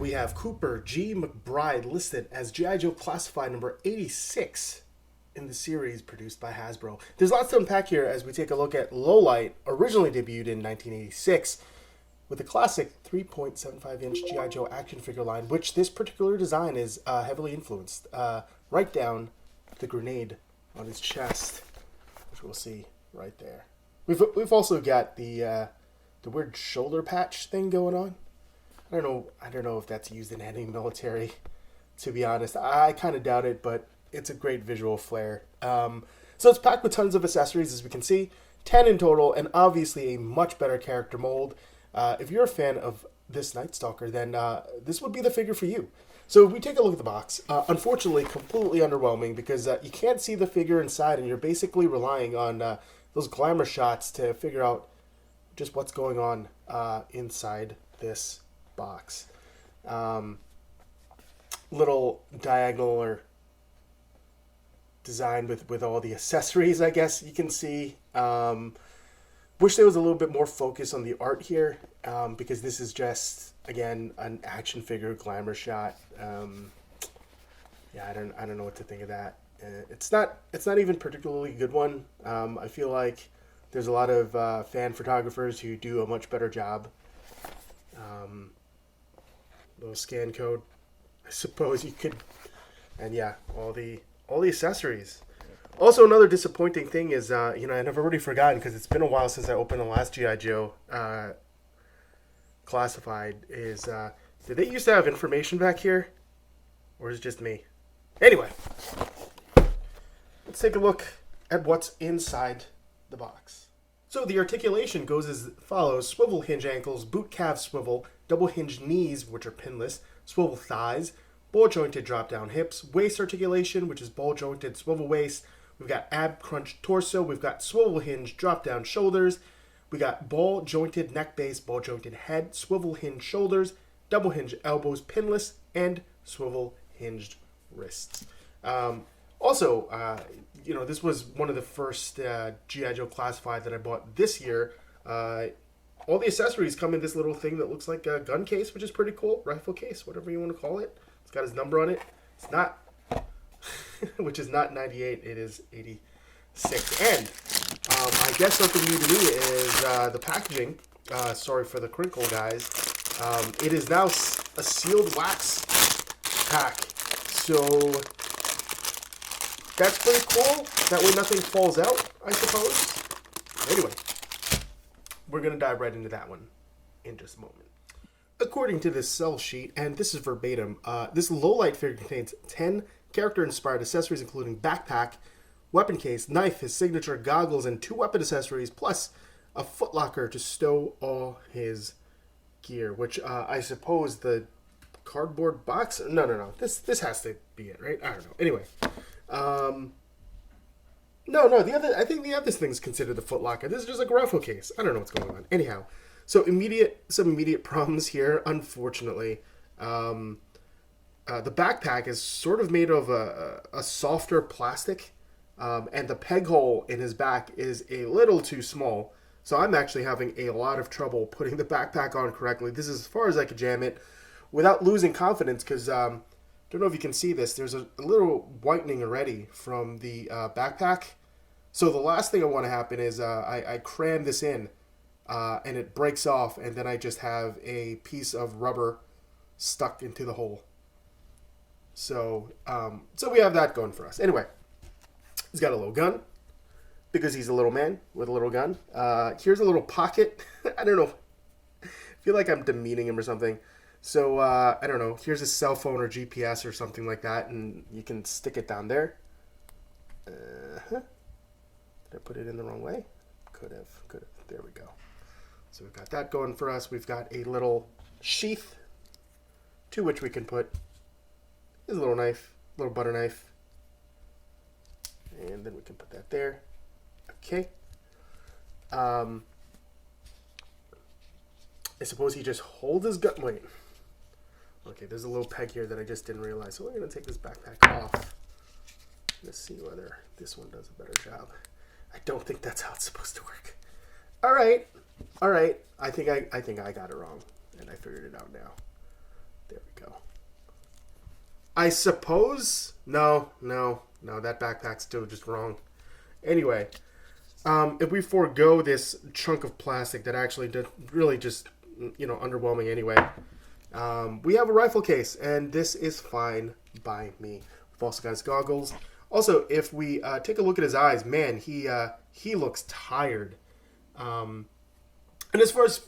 we have Cooper G. McBride listed as G.I. Joe Classified number 86 in the series produced by Hasbro. There's lots to unpack here as we take a look at Lowlight, originally debuted in 1986, with a classic 3.75-inch G.I. Joe action figure line, which this particular design is heavily influenced, right down the grenade on his chest, which we'll see right there. We've also got the weird shoulder patch thing going on. I don't know if that's used in any military, to be honest. I kind of doubt it, but it's a great visual flair. So it's packed with tons of accessories, as we can see, 10 in total, and obviously a much better character mold. If you're a fan of this Night Stalker, then this would be the figure for you. So if we take a look at the box, unfortunately completely underwhelming because you can't see the figure inside, and you're basically relying on those glamour shots to figure out just what's going on inside this box. Little diagonal design with all the accessories, I guess you can see. Wish there was a little bit more focus on the art here, because this is just, again, an action figure glamour shot. Yeah, I don't know what to think of that. It's not even particularly good one. I feel like there's a lot of fan photographers who do a much better job. Little scan code, I suppose you could, and yeah, all the accessories. Also, another disappointing thing is, and I've already forgotten because it's been a while since I opened the last G.I. Joe Classified, is, did they used to have information back here? Or is it just me? Anyway, let's take a look at what's inside the box. So the articulation goes as follows: swivel hinge ankles, boot calf swivel, double hinge knees, which are pinless, swivel thighs, ball jointed drop down hips, waist articulation, which is ball jointed swivel waist. We've got ab crunch torso. We've got swivel hinge drop down shoulders. We got ball jointed neck base, ball jointed head, swivel hinge shoulders, double hinge elbows, pinless, and swivel hinged wrists. Also, this was one of the first G.I. Joe Classified that I bought this year. All the accessories come in this little thing that looks like a gun case, which is pretty cool. Rifle case, whatever you want to call it. It's got his number on it. It's not, which is not 98, it is 86. And I guess something new to me is the packaging. Sorry for the crinkle, guys. It is now a sealed wax pack. So that's pretty cool. That way nothing falls out, I suppose. Anyway, we're going to dive right into that one in just a moment. According to this sell sheet, and this is verbatim, this Lowlight figure contains 10 character-inspired accessories, including backpack, weapon case, knife, his signature goggles, and 2 weapon accessories, plus a footlocker to stow all his gear, which I suppose the cardboard box? No. This has to be it, right? I don't know. Anyway. No, I think the other thing's considered the footlocker. This is just like a rifle case. I don't know what's going on. Anyhow, so some immediate problems here, unfortunately. The backpack is sort of made of a softer plastic, and the peg hole in his back is a little too small. So I'm actually having a lot of trouble putting the backpack on correctly. This is as far as I could jam it without losing confidence, because don't know if you can see this. There's a little whitening already from the backpack. So the last thing I want to happen is I cram this in, and it breaks off, and then I just have a piece of rubber stuck into the hole. So we have that going for us. Anyway, he's got a little gun, because he's a little man with a little gun. Here's a little pocket. I don't know. I feel like I'm demeaning him or something. So, I don't know. Here's his cell phone or GPS or something like that, and you can stick it down there. Did I put it in the wrong way? Could have. There we go. So we've got that going for us. We've got a little sheath to which we can put his little knife, little butter knife. And then we can put that there. Okay. I suppose he just holds his gun. Wait. Okay, there's a little peg here that I just didn't realize. So we're going to take this backpack off. Let's see whether this one does a better job. I don't think that's how it's supposed to work. All right. I think I got it wrong, and I figured it out now. There we go. I suppose. No, no, no. That backpack's still just wrong. Anyway, if we forego this chunk of plastic that actually did really just, underwhelming anyway, we have a rifle case, and this is fine by me. We've also got his goggles. Also, if we take a look at his eyes, man, he looks tired. And as far as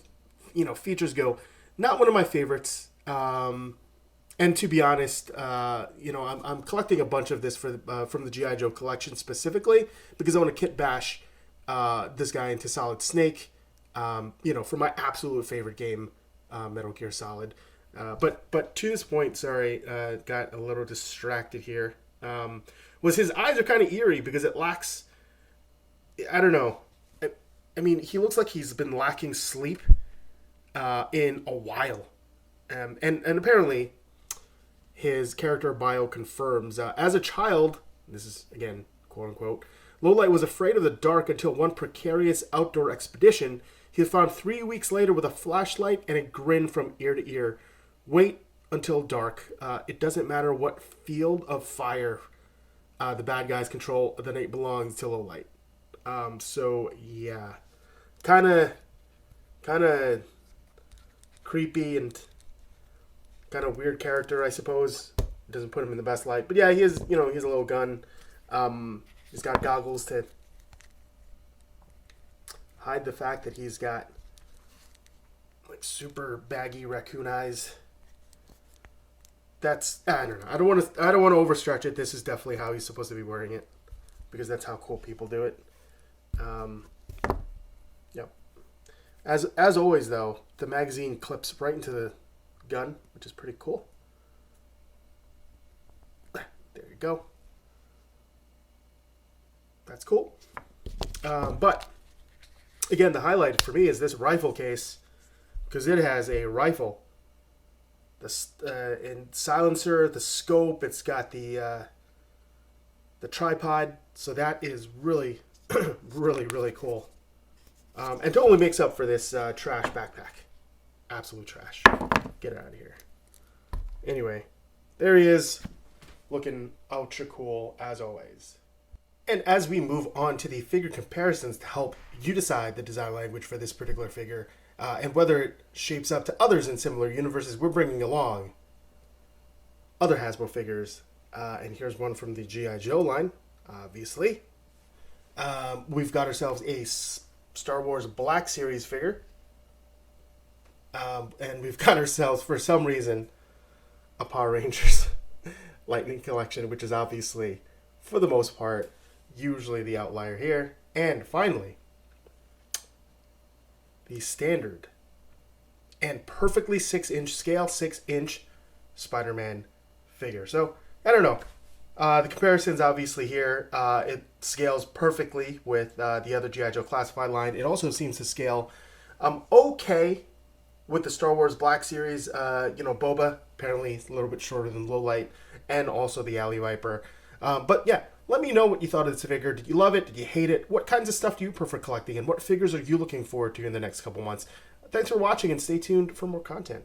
features go, not one of my favorites. And to be honest, I'm collecting a bunch of this from the G.I. Joe collection specifically because I want to kit bash this guy into Solid Snake, for my absolute favorite game, Metal Gear Solid. But to this point, sorry, got a little distracted here. Was his eyes are kind of eerie because it lacks, I don't know. I mean, he looks like he's been lacking sleep in a while. And apparently his character bio confirms, as a child, this is, again, quote-unquote, Lowlight was afraid of the dark until one precarious outdoor expedition he was found 3 weeks later with a flashlight and a grin from ear to ear. Wait until dark. It doesn't matter what field of fire the bad guys control, the night belongs to Lowlight. So, yeah. Kind of creepy and kind of weird character, I suppose. Doesn't put him in the best light. But yeah, he is, he has a little gun. He's got goggles to hide the fact that he's got like super baggy raccoon eyes. That's, I don't know. I don't want to overstretch it. This is definitely how he's supposed to be wearing it because that's how cool people do it. Yep. As always, though, the magazine clips right into the gun, which is pretty cool. There you go. That's cool. But again, the highlight for me is this rifle case because it has a rifle, the silencer, the scope. It's got the tripod, so that is really, really, really cool. And totally makes up for this trash backpack. Absolute trash. Get out of here. Anyway, there he is, looking ultra cool as always. And as we move on to the figure comparisons to help you decide the design language for this particular figure and whether it shapes up to others in similar universes, we're bringing along other Hasbro figures. And here's one from the G.I. Joe line, obviously. We've got ourselves a Star Wars Black Series figure. And we've got ourselves, for some reason, a Power Rangers Lightning Collection, which is obviously, for the most part, usually the outlier here. And finally, the standard and perfectly 6-inch scale, 6-inch Spider-Man figure. So, I don't know. The comparisons obviously here, it scales perfectly with the other G.I. Joe Classified line. It also seems to scale okay with the Star Wars Black Series. Boba, apparently a little bit shorter than Lowlight, and also the Alley Viper. But yeah, let me know what you thought of this figure. Did you love it? Did you hate it? What kinds of stuff do you prefer collecting? And what figures are you looking forward to in the next couple months? Thanks for watching, and stay tuned for more content.